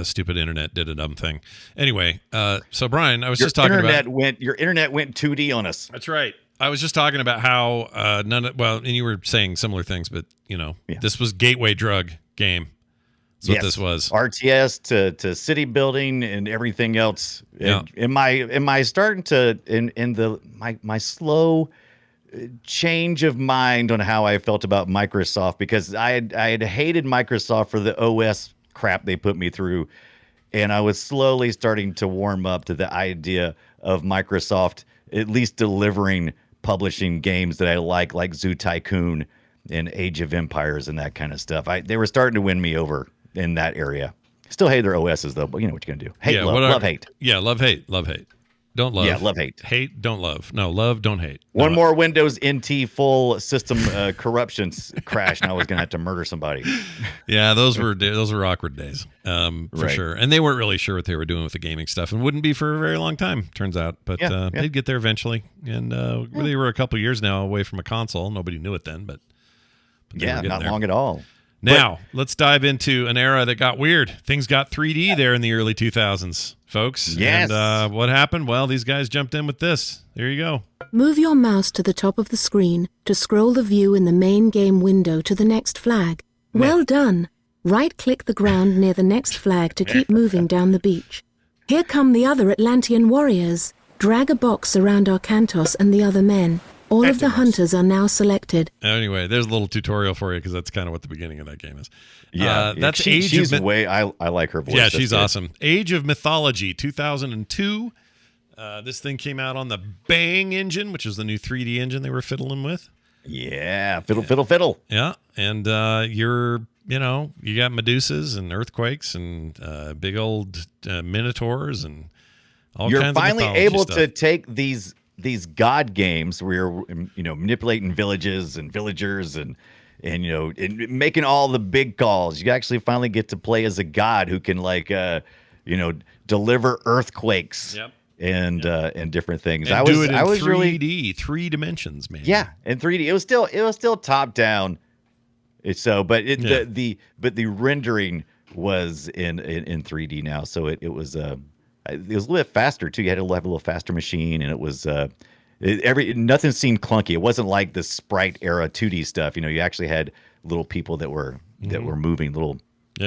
stupid internet did a dumb thing. Anyway, so Brian, I was just talking about your internet went 2D on us. That's right. I was just talking about how and you were saying similar things, but this was gateway drug game. That's what this was. RTS to city building and everything else. Yeah. Am I starting to in my slow change of mind on how I felt about Microsoft, because I had hated Microsoft for the OS crap they put me through, and I was slowly starting to warm up to the idea of Microsoft at least delivering publishing games that I like Zoo Tycoon and Age of Empires and that kind of stuff. They were starting to win me over in that area. Still hate their OSs though, but you know what you're gonna do. Hate, love, hate. Yeah, love, hate. Don't love. Yeah, love, hate. Hate, don't love. No, love, don't hate. One more Windows NT full system corruption crash, and I was gonna have to murder somebody. Yeah, those were awkward days, for sure. And they weren't really sure what they were doing with the gaming stuff, and wouldn't be for a very long time, turns out. But they'd get there eventually, and they were a couple years now away from a console. Nobody knew it then, but not long at all. Now, let's dive into an era that got weird. Things got 3D there in the early 2000s, folks. Yes. And what happened? Well, these guys jumped in with this. There you go. Move your mouse to the top of the screen to scroll the view in the main game window to the next flag. Well done. Right-click the ground near the next flag to keep moving down the beach. Here come the other Atlantean warriors. Drag a box around Arcantos and the other men. All of the hunters are now selected. Anyway, there's a little tutorial for you because that's kind of what the beginning of that game is. That's she's way. I like her voice. Yeah, she's awesome. Age of Mythology, 2002. This thing came out on the Bang engine, which is the new 3D engine they were fiddling with. Yeah, fiddle. Yeah, and you got Medusas and earthquakes and big old minotaurs and all kinds of You're finally able stuff. to take these god games where you're manipulating villages and villagers and making all the big calls. You actually finally get to play as a god who can deliver earthquakes. Yep. And different things. And I was 3D, really 3 dimensions, man. Yeah, in 3D. It was still top down. The rendering was in 3D now, so it was a little bit faster too. You had to have a little faster machine, and it was nothing seemed clunky. It wasn't like the sprite era 2D stuff. You actually had little people that were moving, little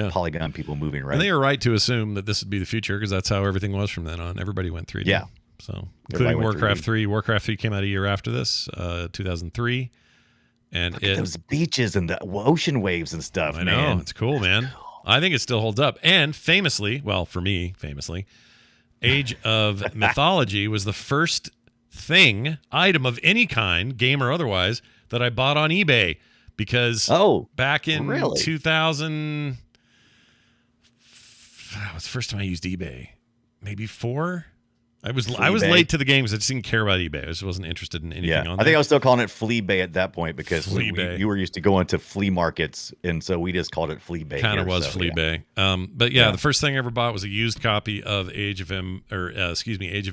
polygon people moving, right? And they were right to assume that this would be the future because that's how everything was from then on. Everybody went 3D. Yeah. So including Warcraft 3. Warcraft 3 came out a year after this, 2003. And Look at those beaches and the ocean waves and stuff. I know, it's cool, man. I think it still holds up. And famously, Age of Mythology was the first item of any kind, game or otherwise, that I bought on eBay because back in 2000, that was the first time I used eBay. Maybe 4. I was late to the game because I just didn't care about eBay. I just wasn't interested in anything on there. I think I was still calling it Fleabay at that point because you were used to going to flea markets, and so we just called it Fleabay. Kind of was Fleabay. Yeah. The first thing I ever bought was a used copy of Age of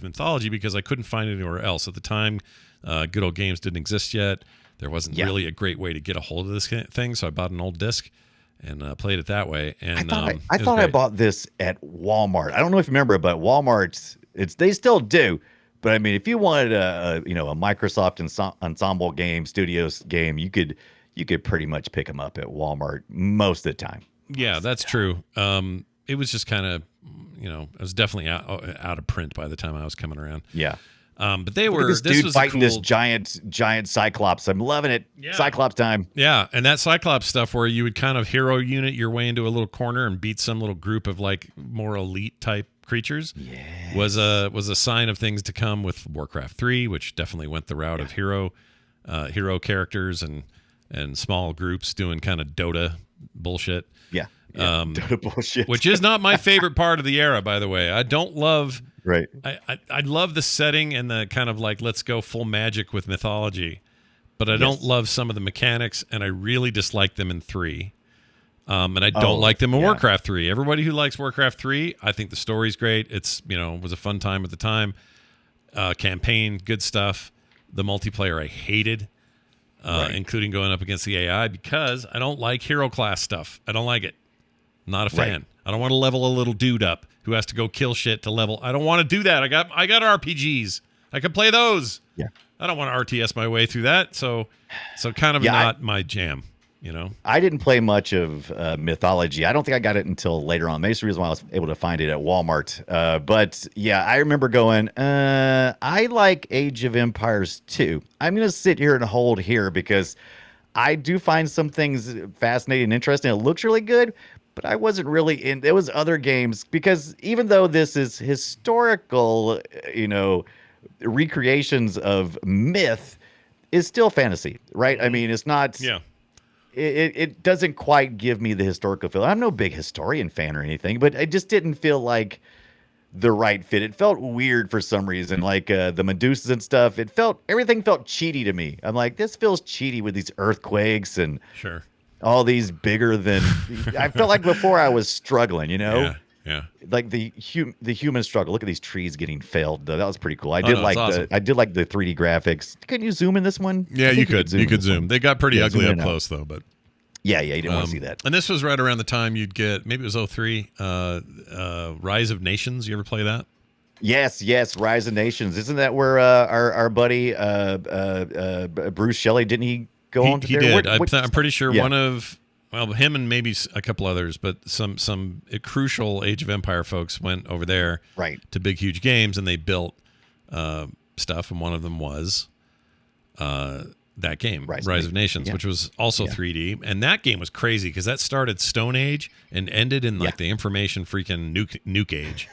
Mythology because I couldn't find it anywhere else. At the time, Good Old Games didn't exist yet. There wasn't really a great way to get a hold of this thing, so I bought an old disc and played it that way. And I thought I bought this at Walmart. I don't know if you remember, but Walmart's they still do. But I mean, if you wanted a Microsoft Ensemble game, Studios game, you could pretty much pick them up at Walmart most of the time. Yeah, that's true. It was just kind of, it was definitely out of print by the time I was coming around. Yeah. But they were this dude fighting this giant Cyclops. I'm loving it. Yeah. Cyclops time. Yeah, and that Cyclops stuff where you would kind of hero unit your way into a little corner and beat some little group of like more elite type creatures was a sign of things to come with Warcraft 3, which definitely went the route of hero characters and small groups doing kind of Dota bullshit. Yeah. Dota bullshit. Which is not my favorite part of the era, by the way. I don't love. Right. I love the setting and the kind of like let's go full magic with mythology, but I don't love some of the mechanics, and I really dislike them in 3. And I don't like them in Warcraft 3. Everybody who likes Warcraft 3, I think the story's great. It's was a fun time at the time. Campaign, good stuff. The multiplayer I hated, including going up against the AI because I don't like hero class stuff. I don't like it. Not a fan. I don't want to level a little dude up who has to go kill shit to level. I don't want to do that. I got RPGs. I can play those. Yeah. I don't want to RTS my way through that. So kind of not my jam. I didn't play much of Mythology. I don't think I got it until later on. Maybe it's the reason why I was able to find it at Walmart. But yeah, I remember going, I like Age of Empires 2. I'm going to sit here and hold here because I do find some things fascinating and interesting. It looks really good, but I wasn't really in. There was other games because even though this is historical, recreations of myth, is still fantasy, right? I mean, it's not. Yeah. It doesn't quite give me the historical feel. I'm no big historian fan or anything, but it just didn't feel like the right fit. It felt weird for some reason, like the Medusas and stuff. Everything felt cheaty to me. I'm like, this feels cheaty with these earthquakes and all these bigger than. I felt like before I was struggling, Yeah. Like the human struggle. Look at these trees getting felled. That was pretty cool. I did awesome. I did like the 3D graphics. Couldn't you zoom in this one? Yeah, you could. You could zoom. They got pretty ugly up close though, but yeah, you didn't want to see that. And this was right around the time you'd get, maybe it was 03, Rise of Nations. You ever play that? Yes, Rise of Nations. Isn't that where our buddy Bruce Shelley, didn't he go on to He there? did. I'm pretty sure one of. Well, him and maybe a couple others, but some crucial Age of Empire folks went over there to Big Huge Games, and they built stuff, and one of them was that game, Rise of Nations, which was also 3D. And that game was crazy because that started Stone Age and ended in like the information freaking nuke age.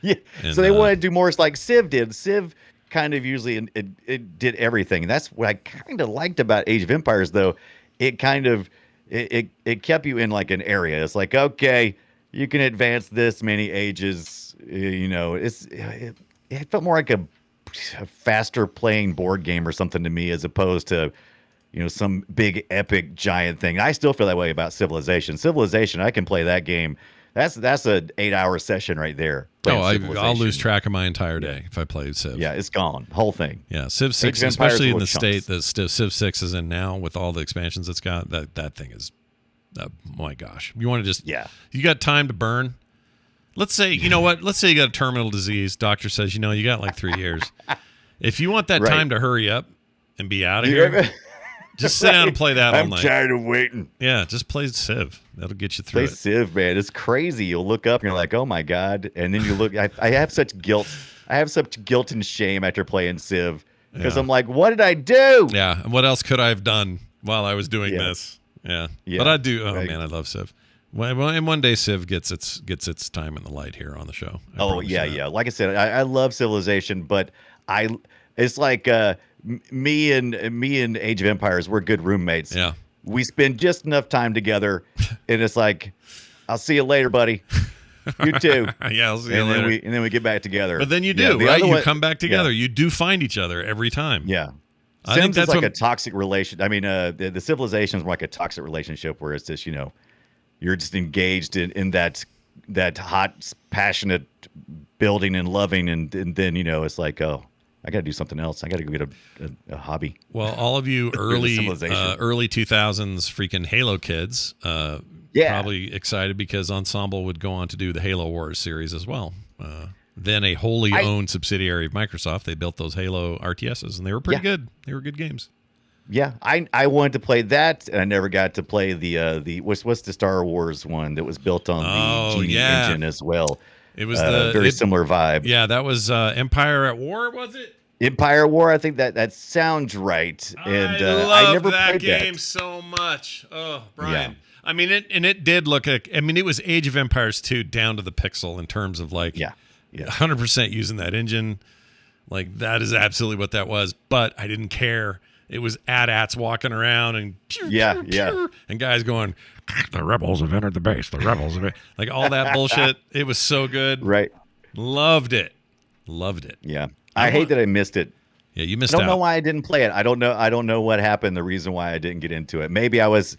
Yeah, and, so they wanted to do more like Civ did. Civ kind of usually it did everything. That's what I kind of liked about Age of Empires, though. It kind of... It kept you in like an area. It's like, okay, you can advance this many ages. It felt more like a faster playing board game or something to me, as opposed to, some big epic giant thing. I still feel that way about Civilization. I can play that game. That's an 8-hour session right there. I'll lose track of my entire day if I play Civ. Yeah, it's gone. Whole thing. Yeah, Civ 6, especially in the state that Civ 6 is in now with all the expansions it's got, that thing is, my gosh. You want to just, you got time to burn. Let's say, you know what? Let's say you got a terminal disease. Doctor says, you got like 3 years. If you want that time to hurry up and be out of here, just sit down and play that all night. I'm tired of waiting. Yeah, just play Civ. That'll get you through it. Play Civ, man. It's crazy. You'll look up and you're like, oh my God. And then you look, I have such guilt. I have such guilt and shame after playing Civ because I'm like, what did I do? Yeah. And what else could I have done while I was doing this? Yeah. But I do. Oh man, I love Civ. And one day Civ gets its time in the light here on the show. Yeah. Like I said, I love Civilization, but it's like me and Age of Empires, we're good roommates. Yeah. We spend just enough time together, and it's like, I'll see you later, buddy. You too. Yeah, I'll see you later. And then we get back together. But then you do, right? You come back together. You do find each other every time. Yeah. I think that's like a toxic relation. I mean, the Civilization is more like a toxic relationship where it's just, you're just engaged in that hot, passionate building and loving, and then, it's like, oh, I got to do something else. I got to go get a hobby. Well, all of you early 2000s freaking Halo kids, probably excited because Ensemble would go on to do the Halo Wars series as well. Then a wholly owned subsidiary of Microsoft, they built those Halo RTSs, and they were pretty good. They were good games. Yeah, I wanted to play that, and I never got to play the what's the Star Wars one that was built on the Genie engine as well. It was very similar vibe. Yeah, that was Empire at War, was it? Empire War, I think that sounds right. And I never that played game so much. Oh, Brian. Yeah. I mean, it did look like. I mean, it was Age of Empires 2 down to the pixel in terms of like 100% using that engine. Like that is absolutely what that was. But I didn't care. It was AT-ATs walking around and and guys going, the rebels have entered the base. The rebels have like all that bullshit. It was so good. Right. Loved it. Yeah. I hate that I missed it. Yeah, you missed out. I don't know why I didn't play it. I don't know what happened. The reason why I didn't get into it. Maybe I was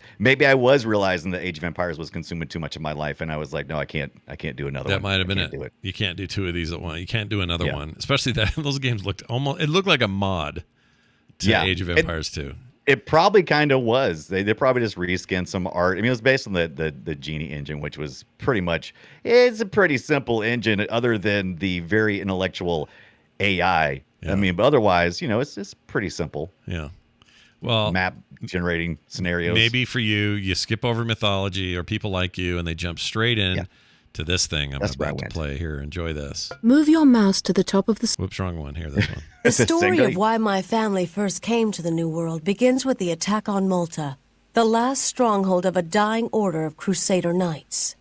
realizing that Age of Empires was consuming too much of my life, and I was like, no, I can't do another one. That might have been it. You can't do two of these at once. You can't do another one. Especially that those games looked like a mod to Age of Empires 2. It probably kind of was. They probably just reskinned some art. I mean, it was based on the Genie engine, which was pretty much, it's a pretty simple engine other than the very intellectual AI. Yeah. I mean, but otherwise, it's pretty simple. Yeah. Well, map generating scenarios. Maybe for you skip over mythology or people like you, and they jump straight in to this thing I'm about to play here. Enjoy this. Move your mouse to the top of the... Whoops, wrong one here. This one. The story of why my family first came to the New World begins with the attack on Malta, the last stronghold of a dying order of Crusader knights.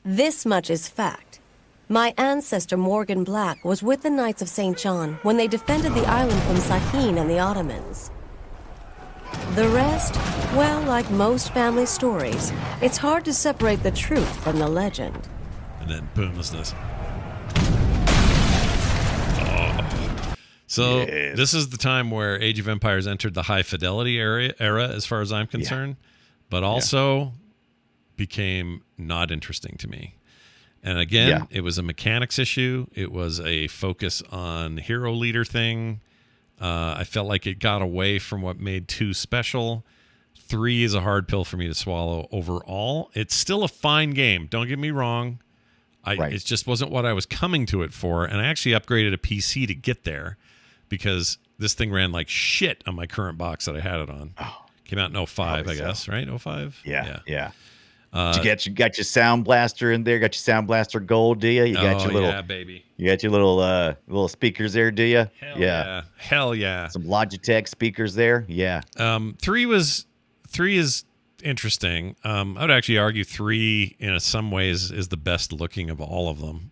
This much is fact. My ancestor Morgan Black was with the Knights of St. John when they defended the island from Sahin and the Ottomans. The rest, well, like most family stories, it's hard to separate the truth from the legend. And then boom, listen to this. Oh. So this is the time where Age of Empires entered the high fidelity era as far as I'm concerned, but also became not interesting to me. And again, it was a mechanics issue. It was a focus on hero leader thing. I felt like it got away from what made 2 special. 3 is a hard pill for me to swallow overall. It's still a fine game. Don't get me wrong. It just wasn't what I was coming to it for. And I actually upgraded a PC to get there because this thing ran like shit on my current box that I had it on. Oh, came out in 05, I guess, right? 05? Yeah. You got your Sound Blaster in there. Got your Sound Blaster Gold, do you? You got your little, baby. You got your little speakers there, do you? Hell yeah. Some Logitech speakers there. Yeah. 3 is interesting. I would actually argue 3 in some ways is the best looking of all of them.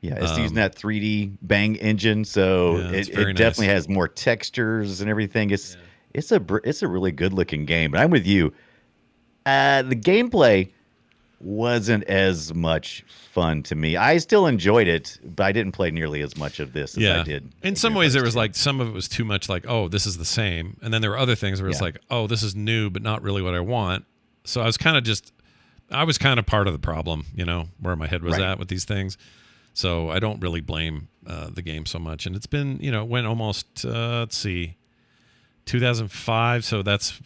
Yeah, it's using that 3D Bang engine, so it definitely has more textures and everything. It's a really good looking game. But I'm with you. The gameplay wasn't as much fun to me. I still enjoyed it, but I didn't play nearly as much of this as I did. In some ways, there was like some of it was too much like, oh, this is the same. And then there were other things where it's like, oh, this is new, but not really what I want. So I was kind of part of the problem, where my head was at with these things. So I don't really blame the game so much. And it's been, it went almost, let's see, 2005, so that's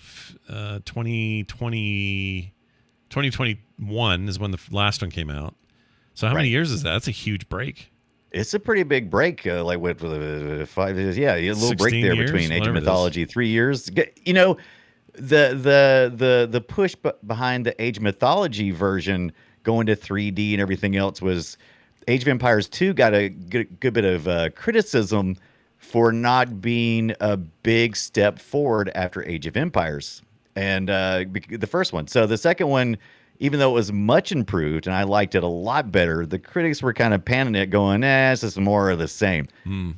2021 is when the last one came out. So how many years is that? That's a huge break. It's a pretty big break, like with 5 years. Yeah, a little break there between Age of Mythology, 3 years. The push behind the Age of Mythology version going to 3D and everything else was Age of Empires 2 got a good bit of criticism for not being a big step forward after Age of Empires and the first one. So the second one, even though it was much improved and I liked it a lot better, the critics were kind of panning it going, this is more of the same.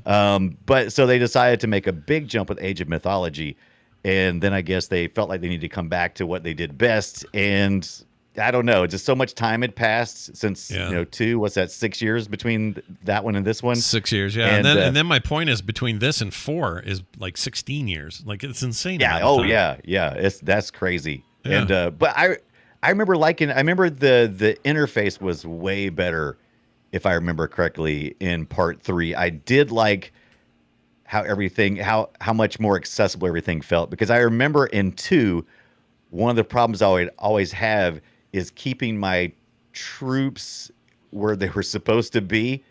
But so they decided to make a big jump with Age of Mythology. And then I guess they felt like they needed to come back to what they did best. And I don't know, just so much time had passed since 2. What's that? 6 years between that one and this one. 6 years, yeah. And then my point is between this and 4 is like 16 years. Like it's insane. Yeah. Oh yeah. That's crazy. Yeah. And but I remember the interface was way better, if I remember correctly, in part 3. I did like how much more accessible everything felt, because I remember in 2, one of the problems I would always have is keeping my troops where they were supposed to be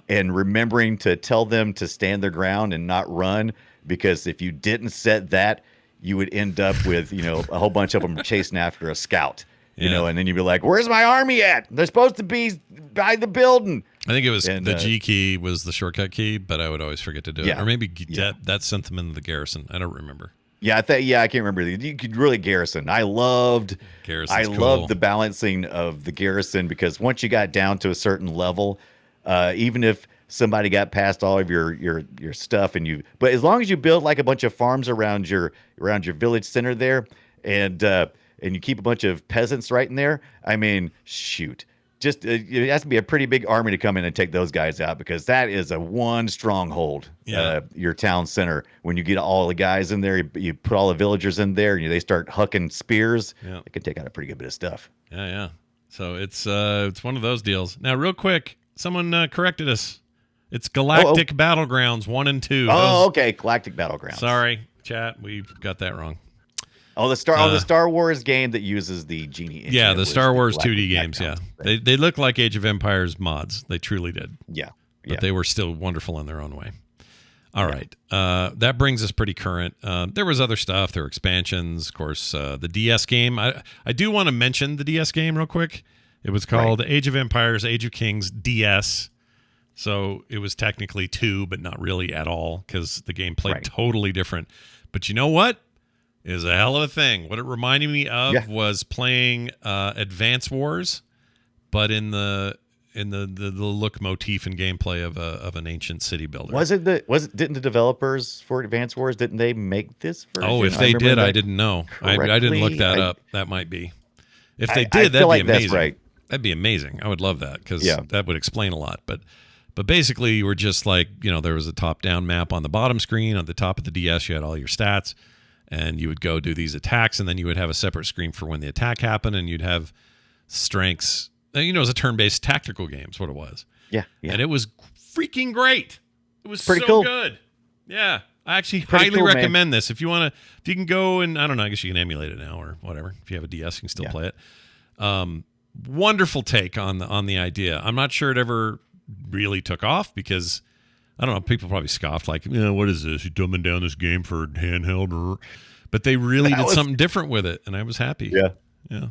and remembering to tell them to stand their ground and not run, because if you didn't set that, you would end up with, a whole bunch of them chasing after a scout, and then you'd be like, where's my army at? They're supposed to be by the building. I think it was the G key was the shortcut key, but I would always forget to do it. Or maybe that sent them into the Garrison. I don't remember. Yeah, I can't remember. You could really Garrison. I loved the balancing of the Garrison, because once you got down to a certain level, even if somebody got past all of your stuff but as long as you build like a bunch of farms around your village center there, and you keep a bunch of peasants right in there, I mean, shoot. Just it has to be a pretty big army to come in and take those guys out, because that is a one stronghold. Your town center. When you get all the guys in there, you put all the villagers in there, and they start hucking spears. It can take out a pretty good bit of stuff. Yeah. So it's one of those deals. Now, real quick, someone corrected us. It's Galactic Battlegrounds 1 and 2. Oh, okay, Galactic Battlegrounds. Sorry, chat, we got that wrong. Oh, the Star Wars game that uses the Genie engine. Yeah, the Star Wars Galactic 2D games. Yeah, Battlegrounds. they look like Age of Empires mods. They truly did. Yeah, but they were still wonderful in their own way. All right, that brings us pretty current. There was other stuff. There were expansions, of course. The DS game. I do want to mention the DS game real quick. It was called Age of Empires: Age of Kings DS. So it was technically 2, but not really at all because the game played totally different. But you know what? It was a hell of a thing. What it reminded me of was playing Advance Wars, but in the look, motif, and gameplay of an ancient city builder. Didn't the developers for Advance Wars, didn't they make this version? Oh, if they did, I didn't know. I didn't look that up. That might be. If they did, that'd be amazing. That's right. That'd be amazing. I would love that because that would explain a lot. But basically, you were just like, there was a top-down map on the bottom screen. On the top of the DS, you had all your stats, and you would go do these attacks, and then you would have a separate screen for when the attack happened, and you'd have strengths. It was a turn-based tactical game is what it was. Yeah. And it was freaking great. It was pretty so cool. Good. Yeah. I actually highly recommend this. If you can go and, I don't know, I guess you can emulate it now or whatever. If you have a DS, you can still play it. Wonderful take on the idea. I'm not sure it ever really took off because, I don't know, people probably scoffed like, what is this? You dumbing down this game for handheld? But they really did something different with it, and I was happy. Yeah.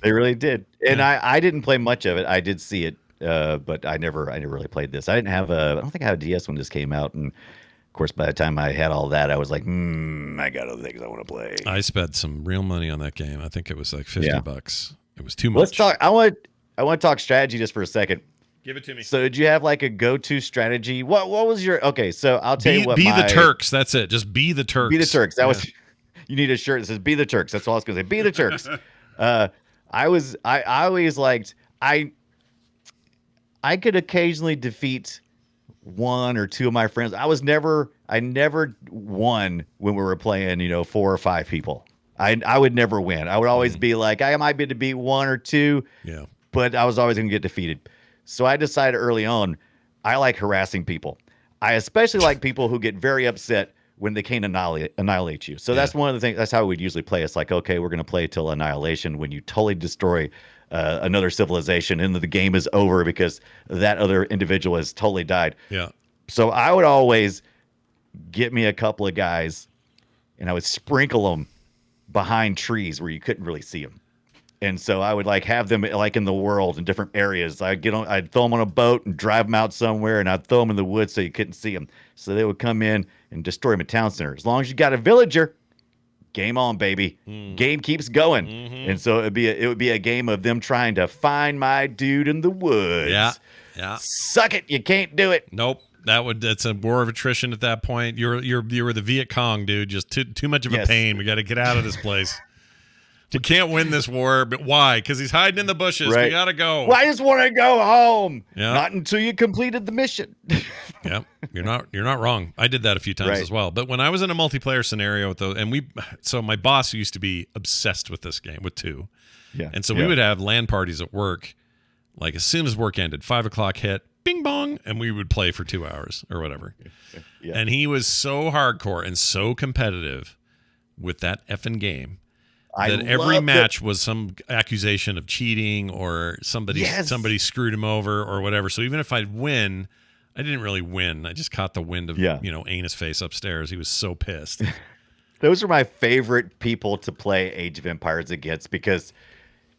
They really did. And I didn't play much of it. I did see it, but I never really played this. I don't think I had a DS when this came out, and of course, by the time I had all that, I was like, I got other things I want to play. I spent some real money on that game. I think it was like $50. It was too much. Let's talk. I want to talk strategy just for a second. Give it to me. So, did you have like a go-to strategy? What was your? Okay, so I'll tell you what. Be the Turks. That's it. Just be the Turks. Be the Turks. That was. You need a shirt that says "Be the Turks." That's all I was going to say. Be the Turks. I always liked. I could occasionally defeat one or two of my friends. I never won when we were playing, 4 or 5 people. I would never win. I would always be like, I might be able to beat 1 or 2, but I was always going to get defeated. So I decided early on, I like harassing people. I especially like people who get very upset when they can't annihilate you. So that's one of the things, that's how we'd usually play. It's like, okay, we're going to play till annihilation when you totally destroy another civilization and the game is over because that other individual has totally died. Yeah. So I would always get me a couple of guys and I would sprinkle them behind trees where you couldn't really see them. And so I would have them in the world in different areas. I'd throw them on a boat and drive them out somewhere, and I'd throw them in the woods so you couldn't see them. So they would come in and destroy my town center. As long as you got a villager, game on, baby. Game keeps going. And so it would be a game of them trying to find my dude in the woods. Yeah. Suck it, you can't do it. Nope. That's a war of attrition at that point. You were the Viet Cong, dude. Just too much of a pain. We got to get out of this place. You can't win this war, but why? Because he's hiding in the bushes. Right. We gotta go. Well, I just want to go home. Yeah. Not until you completed the mission. Yeah, you're not wrong. I did that a few times as well. But when I was in a multiplayer scenario with so my boss used to be obsessed with this game with 2. Yeah. And so we would have LAN parties at work, like as soon as work ended, 5:00 hit, bing bong, and we would play for 2 hours or whatever. Yeah. And he was so hardcore and so competitive with that effing game. That every match was some accusation of cheating or somebody screwed him over or whatever. So even if I'd win, I didn't really win. I just caught the wind of Anus face upstairs. He was so pissed. Those are my favorite people to play Age of Empires against because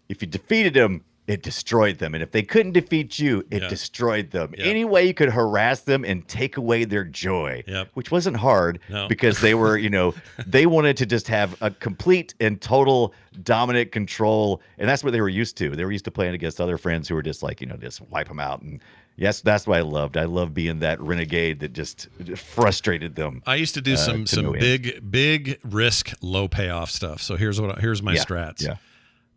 if you defeated them, it destroyed them. And if they couldn't defeat you, it destroyed them. Any way you could harass them and take away their joy, which wasn't hard because they were, they wanted to just have a complete and total dominant control. And that's what they were used to. They were used to playing against other friends who were just like, just wipe them out. And yes, that's what I loved. I loved being that renegade that just frustrated them. I used to do some big risk, low payoff stuff. So here's my strats. Yeah.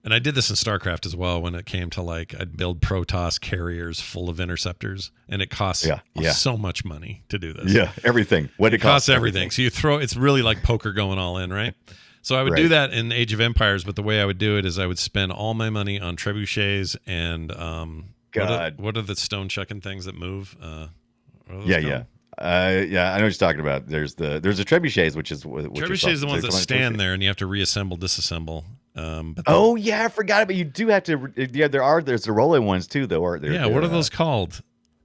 And I did this in StarCraft as well when it came to I'd build Protoss carriers full of interceptors, and it costs so much money to do this. Yeah, everything. It costs everything. So it's really like poker going all in, right? So I would do that in Age of Empires, but the way I would do it is I would spend all my money on trebuchets and what are the stone chucking things that move? Yeah, I know what you're talking about. There's the trebuchets, which is what trebuchets is the ones that stand there and you have to reassemble, disassemble. Yeah, I forgot. But you do have to. Yeah, there's the rolling ones too, though. Aren't there? Yeah, what are those called?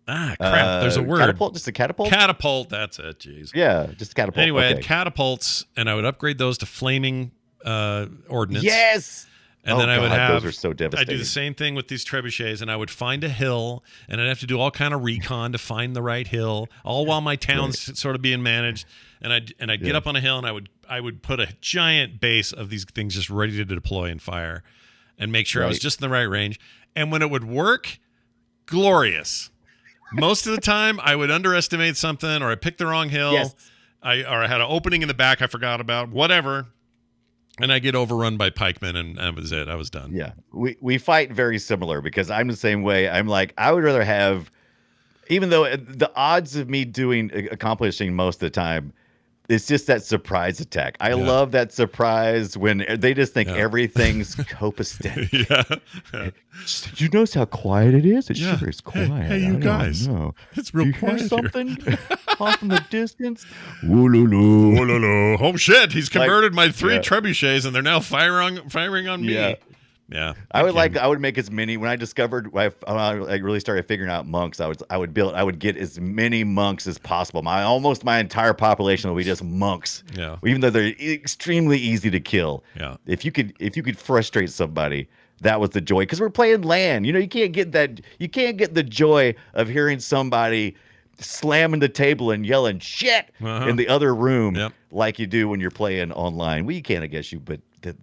Ah, crap. There's a word. Catapult. Just a catapult. Catapult. That's it. Jeez. Yeah, just a catapult. Anyway, I had catapults, and I would upgrade those to flaming ordnance. Yes. And then I would have. Those are so devastating. I'd do the same thing with these trebuchets, and I would find a hill, and I'd have to do all kind of recon to find the right hill, all while my town's sort of being managed. And I'd get up on a hill, and I would put a giant base of these things just ready to deploy and fire, and make sure I was just in the right range. And when it would work, glorious. Most of the time, I would underestimate something, or I picked the wrong hill. Yes. I had an opening in the back I forgot about, whatever. And I get overrun by pikemen, and that was it. I was done. Yeah, we fight very similar because I'm the same way. I'm like, I would rather have, even though the odds of me accomplishing most of the time, it's just that surprise attack. I love that surprise when they just think everything's copacetic. Yeah. You notice how quiet it is? It sure is quiet. Hey, you guys. It's real quiet hear something off in the distance? Oh, shit. He's converted my 3 trebuchets, and they're now firing on me. Yeah. I would make as many when I discovered I really started figuring out monks. I would get as many monks as possible. My entire population will be just monks. Yeah. Even though they're extremely easy to kill. Yeah. If you could frustrate somebody, that was the joy. Because we're playing land. You can't get that. You can't get the joy of hearing somebody slamming the table and yelling shit in the other room like you do when you're playing online. Well, you can, I guess but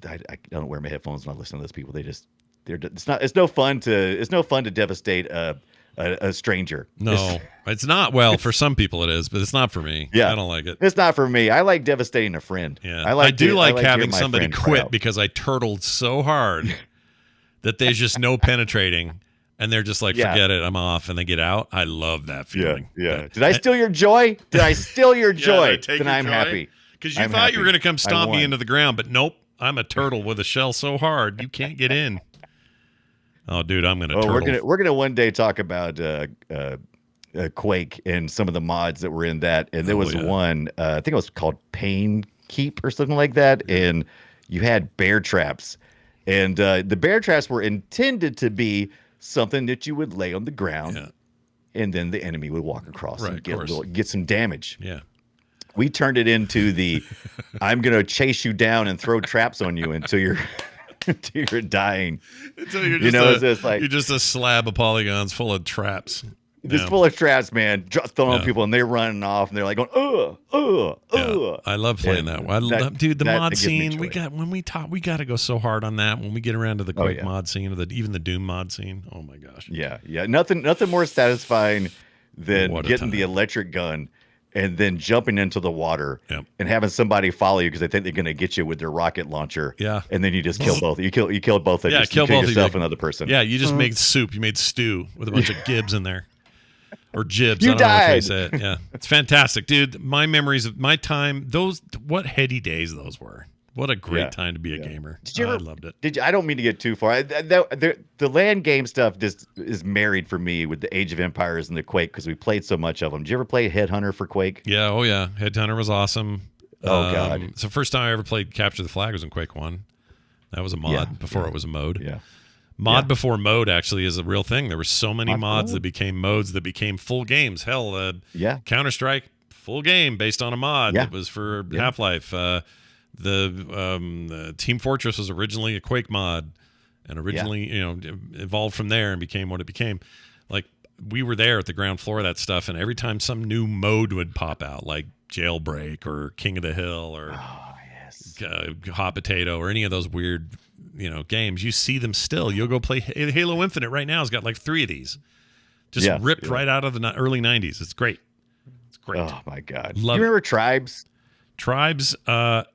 I don't wear my headphones when I listen to those people. It's no fun to devastate a stranger. No, it's not. Well, for some people it is, but it's not for me. Yeah, I don't like it. It's not for me. I like devastating a friend. Yeah, I do like having somebody quit because I turtled so hard that there's just no penetrating. And they're just like, forget it, I'm off, and they get out. I love that feeling. Yeah. Did I steal your joy? Did I steal your joy? Then I'm happy. Because you thought you were going to come stomp me into the ground, but nope. I'm a turtle with a shell so hard you can't get in. Oh, dude, I'm going to turtle. We're gonna one day talk about Quake and some of the mods that were in that. And there was one, I think it was called Pain Keep or something like that. And you had bear traps. And the bear traps were intended to be something that you would lay on the ground, and then the enemy would walk across and get some damage. Yeah, we turned it into the I'm gonna chase you down and throw traps on you until you're dying. Until you're just a slab of polygons full of traps. Just full of traps, man. Throwing on people, and they're running off, and they're like going, I love playing that. Dude, the mod scene. We got to go so hard on that when we get around to the Quake mod scene, or even the Doom mod scene. Oh my gosh. Yeah. Nothing more satisfying than getting the electric gun and then jumping into the water and having somebody follow you because they think they're going to get you with their rocket launcher. Yeah. And then you just kill both. You killed both of you. Kill both yourself and another person. Yeah. You just made soup. You made stew with a bunch of gibs in there. Or jibs. You I don't know died. which way you say it. Yeah. It's fantastic. Dude, my memories of my time, what heady days those were. What a great time to be a gamer. I loved it. I don't mean to get too far. The LAN game stuff just is married for me with the Age of Empires and the Quake because we played so much of them. Did you ever play Headhunter for Quake? Yeah. Oh, yeah. Headhunter was awesome. Oh, God. It's the first time I ever played Capture the Flag was in Quake 1. That was a mod before it was a mode. Yeah. Mod before mode actually is a real thing. There were so many mods that became modes that became full games. Hell, Counter-Strike, full game based on a mod that was for Half-Life. The Team Fortress was originally a Quake mod and originally, evolved from there and became what it became. Like, we were there at the ground floor of that stuff, and every time some new mode would pop out, like Jailbreak or King of the Hill or Hot Potato or any of those weird games, you see them still. You'll go play Halo Infinite right now. It's got like 3 of these just ripped right out of the early 90s. It's great. Oh my God. Do you remember Tribes?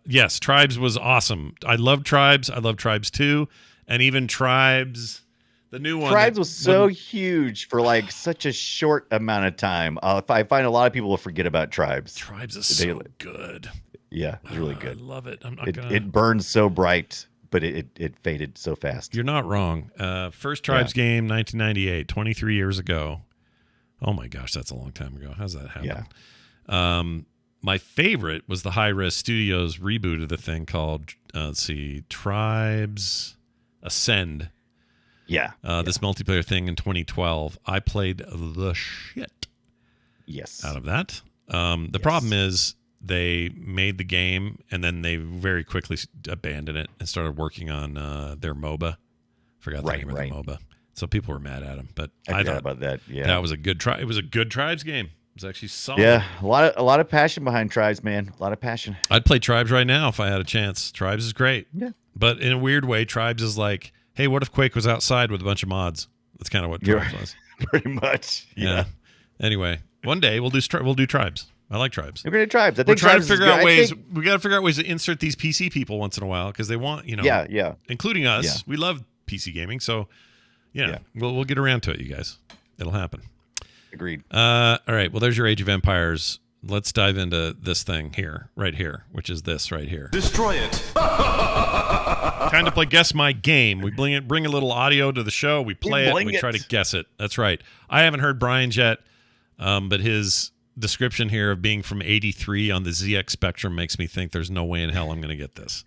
Yes, Tribes was awesome. I love Tribes. I love Tribes 2, and even Tribes, the new one. Tribes was so huge for like such a short amount of time. I find a lot of people will forget about Tribes. Tribes is so good. Yeah, it's really good. I love it. It burns so bright, but it faded so fast. You're not wrong. First Tribes game, 1998, 23 years ago. Oh my gosh, that's a long time ago. How's that happen? My favorite was the Hi-Res Studios reboot of the thing called, Tribes Ascend. Yeah. This multiplayer thing in 2012. I played the shit out of that. The problem is they made the game and then they very quickly abandoned it and started working on their MOBA. Forgot the name of the MOBA. So people were mad at him. But I thought about that. Yeah. That was a good try. It was a good Tribes game. It was actually solid. Yeah, a lot of passion behind Tribes, man. A lot of passion. I'd play Tribes right now if I had a chance. Tribes is great. Yeah. But in a weird way, Tribes is like, hey, what if Quake was outside with a bunch of mods? That's kind of what Tribes was. Pretty much. Yeah. Anyway, one day we'll do Tribes. I like Tribes. We're gonna Tribes. We're trying to figure out ways. We got to figure out ways to insert these PC people once in a while because they want, including us. Yeah. We love PC gaming, so we'll get around to it, you guys. It'll happen. Agreed. All right. Well, there's your Age of Empires. Let's dive into this thing right here, which is this right here. Destroy it. Time to play Guess My Game. We bring a little audio to the show. We play it. And we try to guess it. That's right. I haven't heard Brian's yet, but his description here of being from 83 on the ZX Spectrum makes me think there's no way in hell I'm going to get this.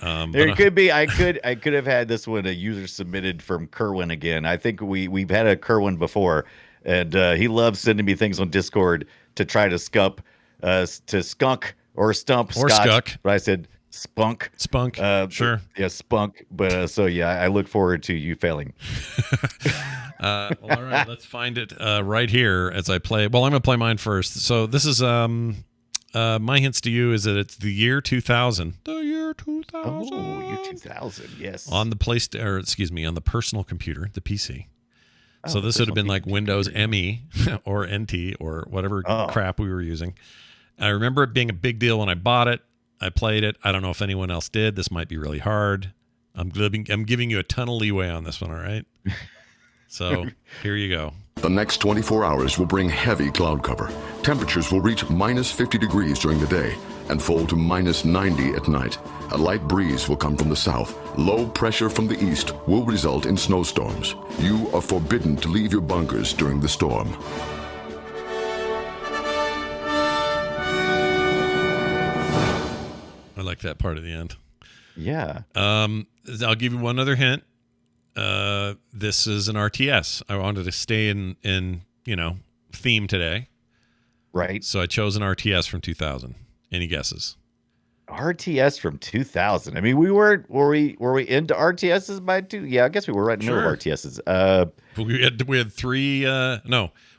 There could be. I could have had this one a user submitted from Kerwin again. I think we've had a Kerwin before, and he loves sending me things on Discord to try to skunk or stump or Scott. Skuck. But I said spunk. Sure. Yeah, spunk. But I look forward to you failing. Well, all right, let's find it right here as I play. Well, I'm going to play mine first. So this is my hints to you is that it's the year 2000. The year 2000. Oh, year 2000. Yes. On the on the personal computer, the PC. So this would have been like Windows ME or NT or whatever crap we were using. I remember it being a big deal when I bought it. I played it. I don't know if anyone else did. This might be really hard. I'm giving you a ton of leeway on this one, all right? So here you go. The next 24 hours will bring heavy cloud cover. Temperatures will reach minus 50 degrees during the day and fall to minus 90 at night. A light breeze will come from the south. Low pressure from the east will result in snowstorms. You are forbidden to leave your bunkers during the storm. I like that part at the end. Yeah. I'll give you one other hint. This is an RTS. I wanted to stay in theme today. Right. So I chose an RTS from 2000. Any guesses? RTS from 2000. I mean, were we into RTSs by two? Yeah, I guess we were right in the middle of RTSs. We had three.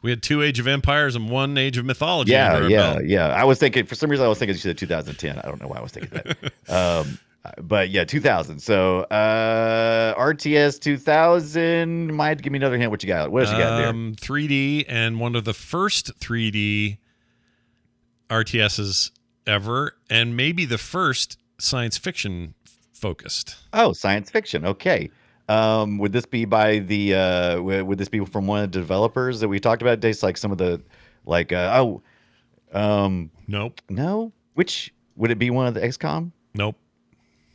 We had two Age of Empires and one Age of Mythology. Yeah. I was thinking for some reason you said 2010. I don't know why I was thinking that. But yeah, 2000. So RTS 2000. Might have to give me another hint. What you got? What else you got there? 3D and one of the first 3D RTSs ever, and maybe the first science fiction focused. Oh, science fiction. Okay. Would this be by the? Would this be from one of the developers that we talked about? Days like some of the, Nope. No. Which would it be? One of the XCOM? Nope.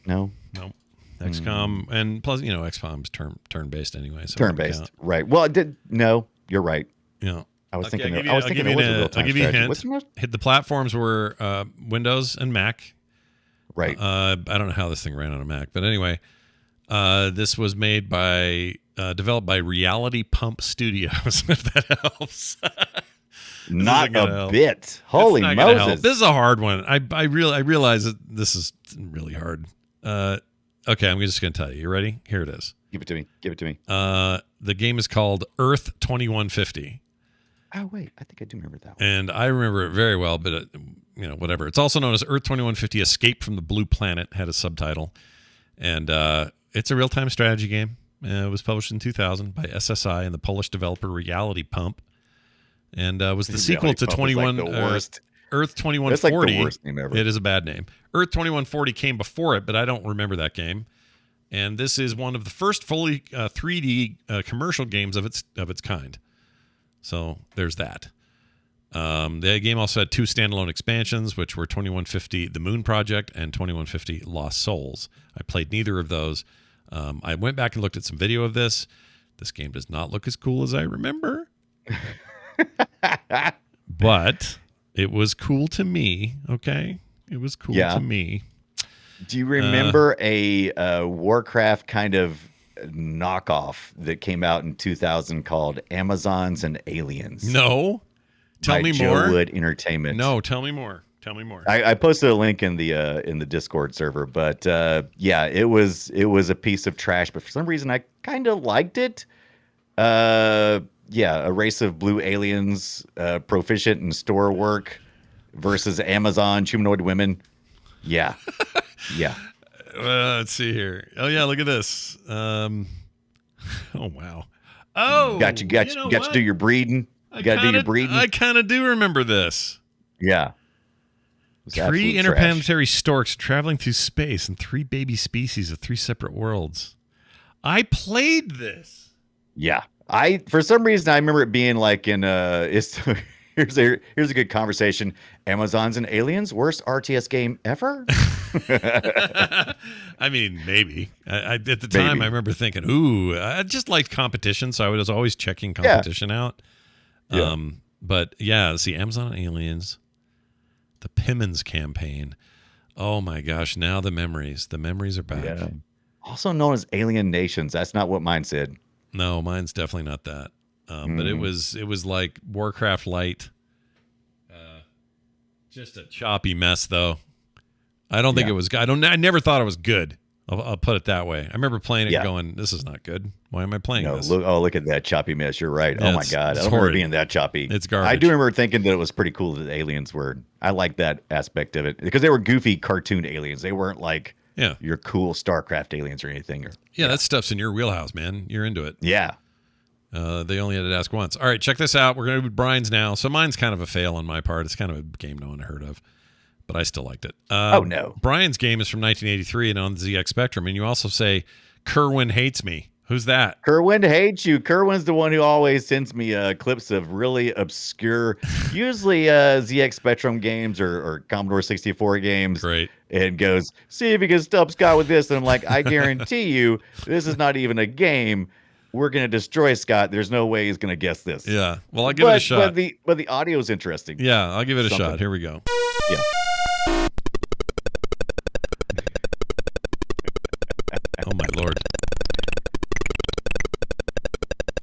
No. XCOM, and plus, XCOM's turn-based anyway. So turn-based, right? Well, no, you're right. Yeah, I was thinking. I'll give you a hint. The platforms were Windows and Mac. Right. I don't know how this thing ran on a Mac, but anyway, this was developed by Reality Pump Studios. If that helps. Not a bit. Holy Moses! This is a hard one. I realize that this is really hard. Okay, I'm just going to tell you. You ready? Here it is. Give it to me. The game is called Earth 2150. Oh, wait. I think I do remember that one. And I remember it very well, but, whatever. It's also known as Earth 2150 Escape from the Blue Planet, had a subtitle. And it's a real-time strategy game. It was published in 2000 by SSI and the Polish developer Reality Pump. And was the sequel to 21... Like the worst. Earth 2140. That's like the worst name ever. It is a bad name. Earth 2140 came before it, but I don't remember that game. And this is one of the first fully 3D commercial games of its kind. So there's that. The game also had two standalone expansions, which were 2150 The Moon Project and 2150 Lost Souls. I played neither of those. I went back and looked at some video of this. This game does not look as cool as I remember. but it was cool to me. Okay, it was cool to me. Do you remember a Warcraft kind of knockoff that came out in 2000 called Amazons and Aliens? No. Tell me Joe more. Wood Entertainment. No, tell me more. Tell me more. I posted a link in the Discord server, but it was a piece of trash, but for some reason I kind of liked it. A race of blue aliens, proficient in store work versus Amazon humanoid women. Yeah. Let's see here. Oh yeah, look at this. Oh wow. Oh, got you to do your breeding. You got to do your breeding. I kind of do remember this. Yeah. 3 interplanetary storks traveling through space and 3 baby species of 3 separate worlds. I played this. Yeah. For some reason I remember it being like in here's a good conversation. Amazons and Aliens, worst RTS game ever? I mean, maybe. At the time, I remember thinking, ooh, I just liked competition, so I was always checking competition out. Yeah. But yeah, see, Amazon and Aliens, the Pimmons campaign. Oh my gosh, now the memories. The memories are back. Yeah. Also known as Alien Nations. That's not what mine said. No, mine's definitely not that. But it was like Warcraft Light. Just a choppy mess, though. I don't think it was. I never thought it was good. I'll put it that way. I remember playing it and going, "This is not good. Why am I playing this?" Look at that choppy mess. You're right. Yeah, oh my god, I don't remember being that choppy. It's garbage. I do remember thinking that it was pretty cool that the aliens were. I like that aspect of it because they were goofy cartoon aliens. They weren't like your cool StarCraft aliens or anything. That stuff's in your wheelhouse, man. You're into it. Yeah. They only had to ask once. All right, check this out. We're going to do Brian's now. So mine's kind of a fail on my part. It's kind of a game no one heard of, but I still liked it. Oh, no. Brian's game is from 1983 and on the ZX Spectrum. And you also say, Kerwin hates me. Who's that? Kerwin hates you. Kerwin's the one who always sends me clips of really obscure, usually ZX Spectrum games or Commodore 64 games. Great. And goes, see if you can stop Scott with this. And I'm like, I guarantee you, this is not even a game. We're going to destroy Scott. There's no way he's going to guess this. Yeah. Well, I'll give it a shot. But the audio is interesting. Yeah, I'll give it a shot. Here we go. Yeah. Oh, my Lord.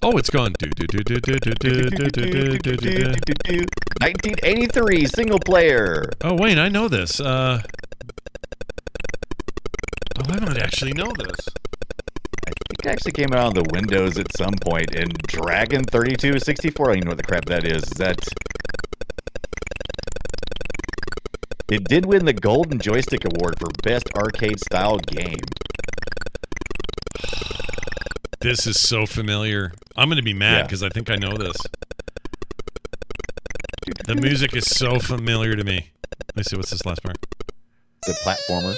Oh, it's gone. 1983 single player. Oh, wait, I know this. I might actually know this. It actually came out on the Windows at some point, and Dragon 3264. I don't even know what the crap that is. It did win the Golden Joystick Award for Best Arcade Style Game. This is so familiar. I'm going to be mad because I think I know this. The music is so familiar to me. Let me see. What's this last part? The platformer.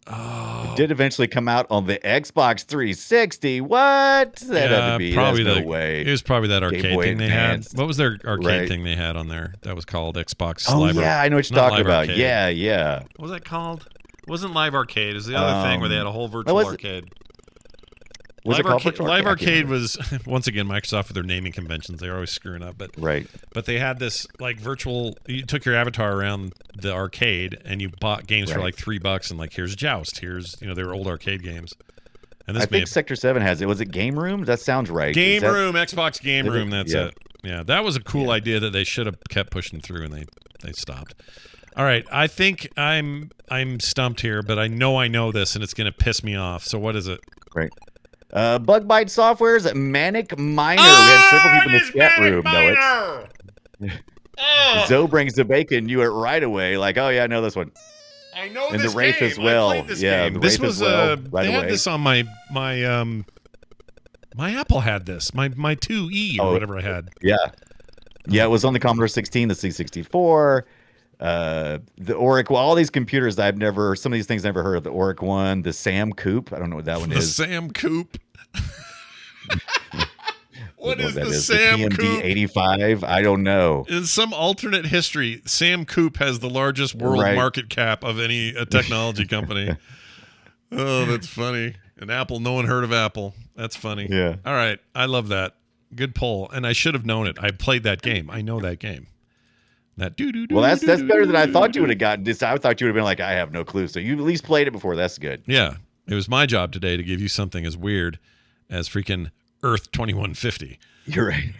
It did eventually come out on the Xbox 360. What? That had to be. Probably no way. It was probably that arcade thing they had. What was their arcade Right. thing they had on there? That was called Xbox Oh, Live. yeah, I know what you're Not talking Live about. Arcade. Yeah. What was that called? It wasn't Live Arcade. It was the other thing where they had a whole virtual arcade. Was it Live called Arcade, virtual Live arcade? Arcade was, once again, Microsoft with their naming conventions. They're always screwing up. But Right. But they had this like virtual. You took your avatar around the arcade and you bought games for like $3, and like here's Joust. Here's they were old arcade games. And this I think Sector 7 has it. Was it Game Room? That sounds right. Game Room, Xbox Game Room. That's yeah. it. Yeah, that was a cool idea that they should have kept pushing through, and they stopped. All right, I think I'm stumped here, but I know this, and it's going to piss me off. So what is it? Great. Bug Bite Software's Manic Miner. We had several people in the chat room know it. Zoe brings the bacon. You it right away. Like, oh yeah, I know this one. I know and this the Wraith game. as well. I played this Yeah, game. the This Wraith was as well, right they had away. this on my Apple had this. My 2E or whatever I had. Yeah, it was on the Commodore 16, the C64, the Auric. Well, all these computers some of these things I never heard of. The Auric one, the Sam Coop. I don't know what that one The is. Sam Coop. What is that the Sam the PMD Coop? 85? I don't know. In some alternate history, Sam Coop has the largest world market cap of any technology company. Oh, that's funny. And Apple, no one heard of Apple. That's funny. Yeah. All right. I love that. Good pull. And I should have known it. I played that game. I know that game. That Well, that's better than I thought you would have gotten. I thought you would have been like, I have no clue. So you at least played it before. That's good. Yeah. It was my job today to give you something as weird as freaking Earth 2150. You're right.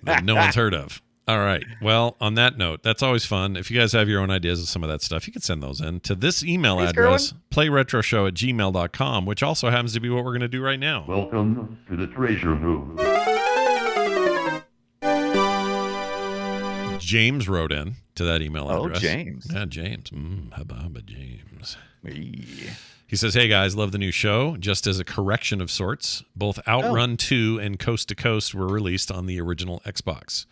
That no one's heard of. All right. Well, on that note, that's always fun. If you guys have your own ideas of some of that stuff, you can send those in to this email address, playretroshow@gmail.com, which also happens to be what we're going to do right now. Welcome to the treasure room. James wrote in to that email address. Oh, James. Yeah, James. Hubba James. Yeah. He says, hey, guys, love the new show. Just as a correction of sorts, both Outrun 2 and Coast to Coast were released on the original Xbox.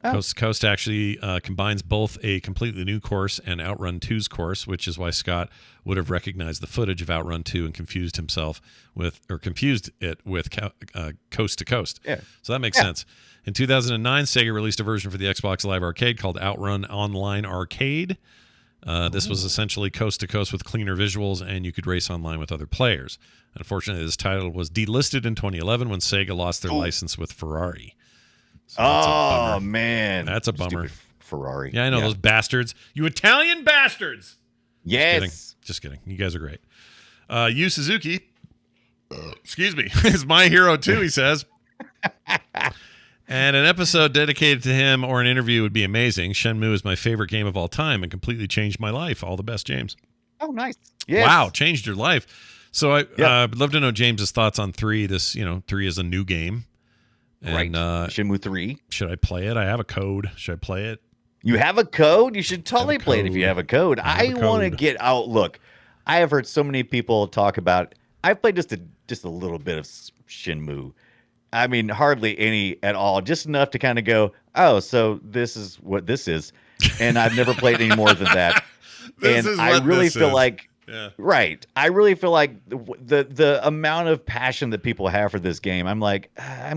Coast to Coast actually combines both a completely new course and Outrun 2's course, which is why Scott would have recognized the footage of Outrun 2 and confused it with Coast to Coast. Yeah. So that makes sense. In 2009, Sega released a version for the Xbox Live Arcade called Outrun Online Arcade. This was essentially Coast to Coast with cleaner visuals, and you could race online with other players. Unfortunately, this title was delisted in 2011 when Sega lost their license with Ferrari. So man. That's a bummer. Stupid Ferrari. Yeah, I know those bastards. You Italian bastards. Yes. Just kidding. You guys are great. Yu Suzuki, excuse me, is my hero too, he says. And an episode dedicated to him or an interview would be amazing. Shenmue is my favorite game of all time and completely changed my life. All the best, James. Oh, nice. Yes. Wow, changed your life. So I'd love to know James's thoughts on 3. 3 is a new game. And, Shenmue 3. Should I play it? I have a code. Should I play it? You have a code? You should totally play it if you have a code. I want to get out. Look, I have heard so many people talk about. I've played just a little bit of Shenmue. I mean, hardly any at all. Just enough to kind of go, oh, so this is what this is, and I've never played any more than that. And I really feel like, right? I really feel like the amount of passion that people have for this game. I'm like, I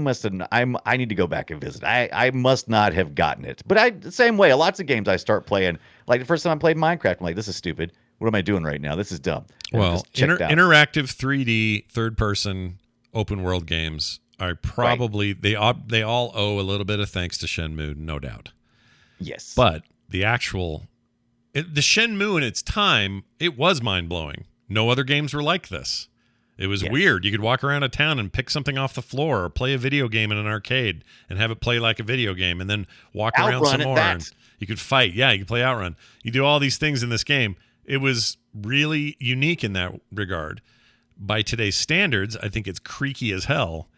need to go back and visit. I must not have gotten it. But the same way, lots of games I start playing. Like the first time I played Minecraft, I'm like, this is stupid. What am I doing right now? This is dumb. Well, interactive 3D third-person open world games are probably they all owe a little bit of thanks to Shenmue, no doubt. Yes, but the Shenmue in its time, it was mind-blowing. No other games were like this. It was weird. You could walk around a town and pick something off the floor or play a video game in an arcade and have it play like a video game and then walk around some more. And you could fight. Yeah, you could play Outrun. You do all these things in this game. It was really unique in that regard. By today's standards, I think it's creaky as hell,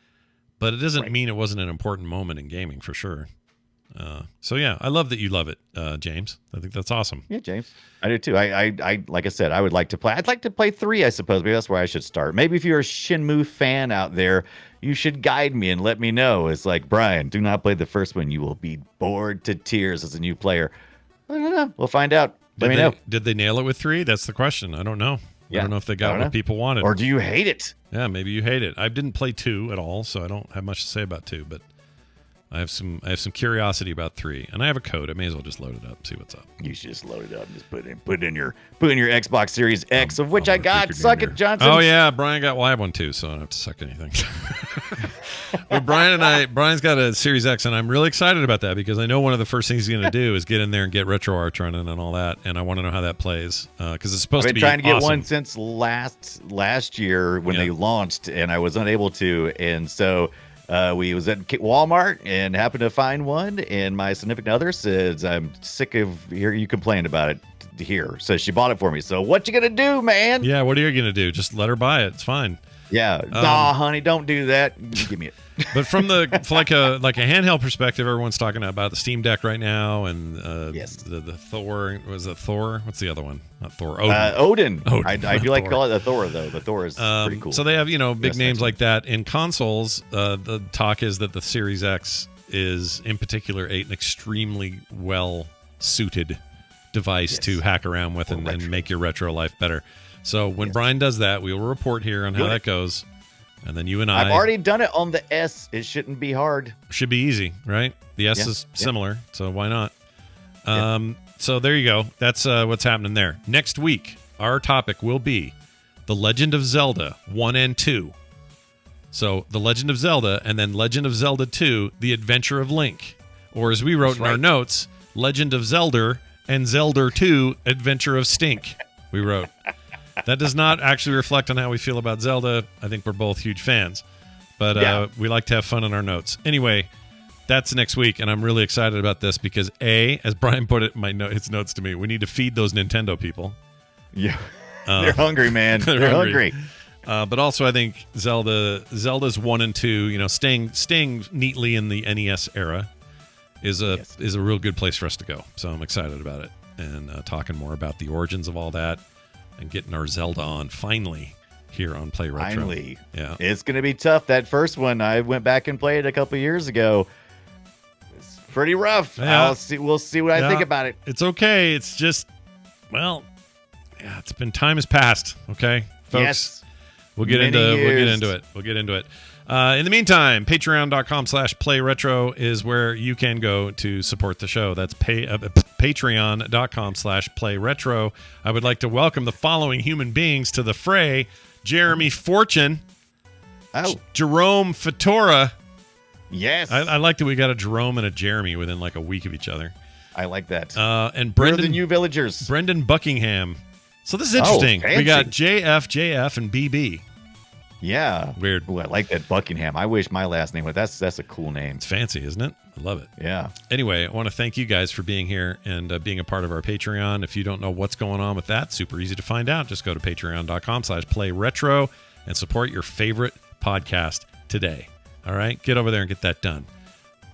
but it doesn't mean it wasn't an important moment in gaming for sure. So yeah, I love that you love it, James. I think that's awesome. Yeah, James, I do too. I like I said, I'd like to play 3, I suppose. Maybe that's where I should start. Maybe if you're a Shenmue fan out there, you should guide me and let me know. It's like, Brian, do not play the first one. You will be bored to tears as a new player. I don't know. We'll find out. Let me know. Did they nail it with 3? That's the question. I don't know. I don't know if they got what people wanted. Or do you hate it? Yeah, maybe you hate it. I didn't play 2 at all, so I don't have much to say about 2, but I have some curiosity about 3, and I have a code. I may as well just load it up, see what's up. You should just load it up and just put it in your Xbox Series X, of which I got. Suck it, Johnson. Oh yeah, Brian got. Well, I have one too, so I don't have to suck anything. But Brian's got a Series X, and I'm really excited about that because I know one of the first things he's going to do is get in there and get RetroArch running and all that, and I want to know how that plays because it's supposed to be. I've been trying to get one since last year when they launched, and I was unable to, and so. We was at Walmart and happened to find one, and my significant other says, I'm sick of hearing you complain about it here. So she bought it for me. So what you gonna do, man? Yeah, what are you gonna do? Just let her buy it. It's fine. Yeah. Nah, honey, don't do that. Give me it. But from a handheld perspective, everyone's talking about the Steam Deck right now, and the Thor. Was it Thor? What's the other one? Not Thor. Odin. I do like to call it the Thor though. The Thor is pretty cool. So they have big names like that in consoles. The talk is that the Series X is in particular an extremely well suited device to hack around with and make your retro life better. So when Brian does that, we will report here on how that goes. And then you and I've already done it on the S. It shouldn't be hard. Should be easy, right? The S is similar, so why not? So there you go. That's what's happening there. Next week, our topic will be The Legend of Zelda 1 and 2. So The Legend of Zelda, and then Legend of Zelda 2, The Adventure of Link. Or as we wrote in our notes, Legend of Zelda and Zelda 2, Adventure of Stink, we wrote. That does not actually reflect on how we feel about Zelda. I think we're both huge fans. But we like to have fun in our notes. Anyway, that's next week, and I'm really excited about this because, as Brian put it in his notes to me, we need to feed those Nintendo people. Yeah. They're hungry, man. They're hungry. But also, I think Zelda's 1 and 2, staying neatly in the NES era is a real good place for us to go. So I'm excited about it and talking more about the origins of all that and getting our Zelda on finally here on Play Retro. Finally. Yeah. It's going to be tough. That first one, I went back and played a couple years ago. It's pretty rough. Yeah. We'll see what I think about it. It's okay. It's just, time has passed. Okay, folks. Yes. We'll get into it. In the meantime, patreon.com/playretro is where you can go to support the show. That's patreon.com/playretro. I would like to welcome the following human beings to the fray: Jeremy Fortune, Jerome Fatora. Yes. I like that we got a Jerome and a Jeremy within like a week of each other. I like that. And Brendan, the new villagers. Brendan Buckingham. So this is interesting. We got JF, and BB. Yeah. Weird. Ooh, I like that Buckingham. I wish my last name was. That's a cool name. It's fancy, isn't it? I love it. Yeah. Anyway, I want to thank you guys for being here and being a part of our Patreon. If you don't know what's going on with that, super easy to find out. Just go to patreon.com/playretro and support your favorite podcast today. All right? Get over there and get that done.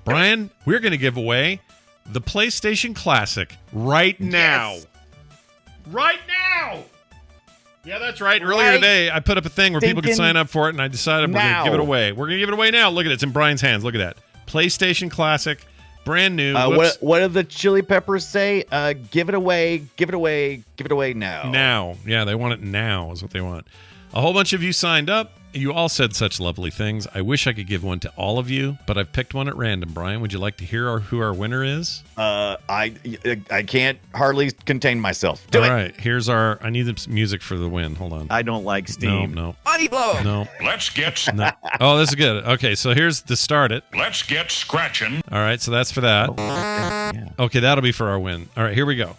Brian, we're going to give away the PlayStation Classic right now. Yes. Right now! Yeah, that's right. Earlier today, I put up a thing where people could sign up for it, and I decided we're going to give it away. We're going to give it away now. Look at it. It's in Brian's hands. Look at that. PlayStation Classic, brand new. What did the Chili Peppers say? Give it away. Give it away. Give it away now. Now. Yeah, they want it now is what they want. A whole bunch of you signed up. You all said such lovely things. I wish I could give one to all of you, but I've picked one at random. Brian, would you like to hear who our winner is? I can't hardly contain myself. Do all it. Right. Here's I need the music for the win. Hold on. I don't like Steam. No. Money blow. No. Let's get Oh, this is good. Okay, so here's the start it. Let's get scratching. All right, so that's for that. Okay, that'll be for our win. All right, here we go.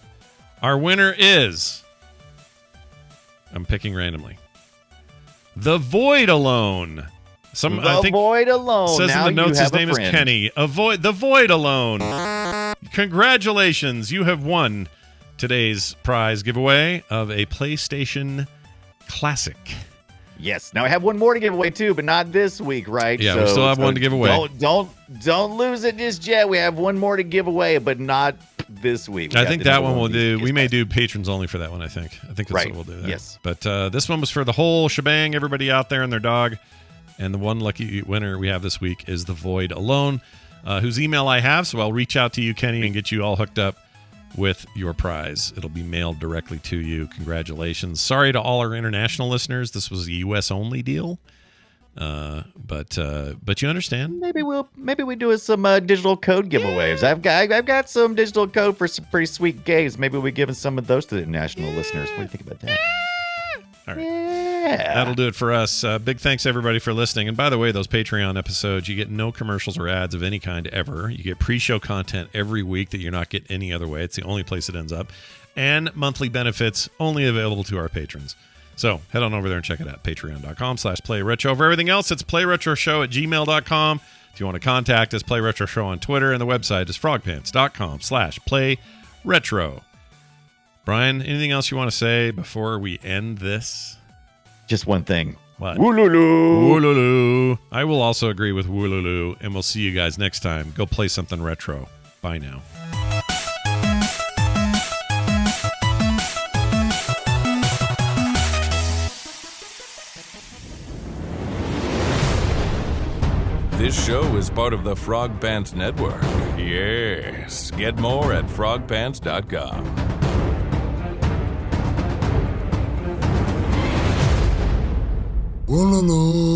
Our winner is, I'm picking randomly, The Void Alone. Void Alone. Says now in the notes his name is friend. Kenny. The Void Alone. Congratulations, you have won today's prize giveaway of a PlayStation Classic. Yes. Now I have one more to give away too, but not this week, right? Yeah, we still have one to give away. Don't lose it just yet. We have one more to give away, but not this week. I think that one we'll do. We may do patrons only for that one. I think that's what we'll do. There. Yes. But this one was for the whole shebang. Everybody out there and their dog. And the one lucky winner we have this week is The Void Alone, whose email I have. So I'll reach out to you, Kenny, and get you all hooked up with your prize. It'll be mailed directly to you. Congratulations. Sorry to all our international listeners. This was a U.S. only deal. But you understand. Maybe we do some digital code giveaways. I've got some digital code for some pretty sweet games. Maybe we give some of those to the international listeners. What do you think about that? All right. Yeah. That'll do it for us. Big thanks, everybody, for listening. And by the way, those Patreon episodes, you get no commercials or ads of any kind ever. You get pre-show content every week that you're not getting any other way. It's the only place it ends up. And monthly benefits only available to our patrons. So head on over there and check it out. Patreon.com/playretro. For everything else, it's playretroshow@gmail.com. If you want to contact us, Play Retro Show on Twitter. And the website is frogpants.com/playretro. Brian, anything else you want to say before we end this? Just one thing. What? Woolulu. Woolulu. I will also agree with Woolulu, and we'll see you guys next time. Go play something retro. Bye now. This show is part of the Frog Pants Network. Yes. Get more at frogpants.com. Woolulu.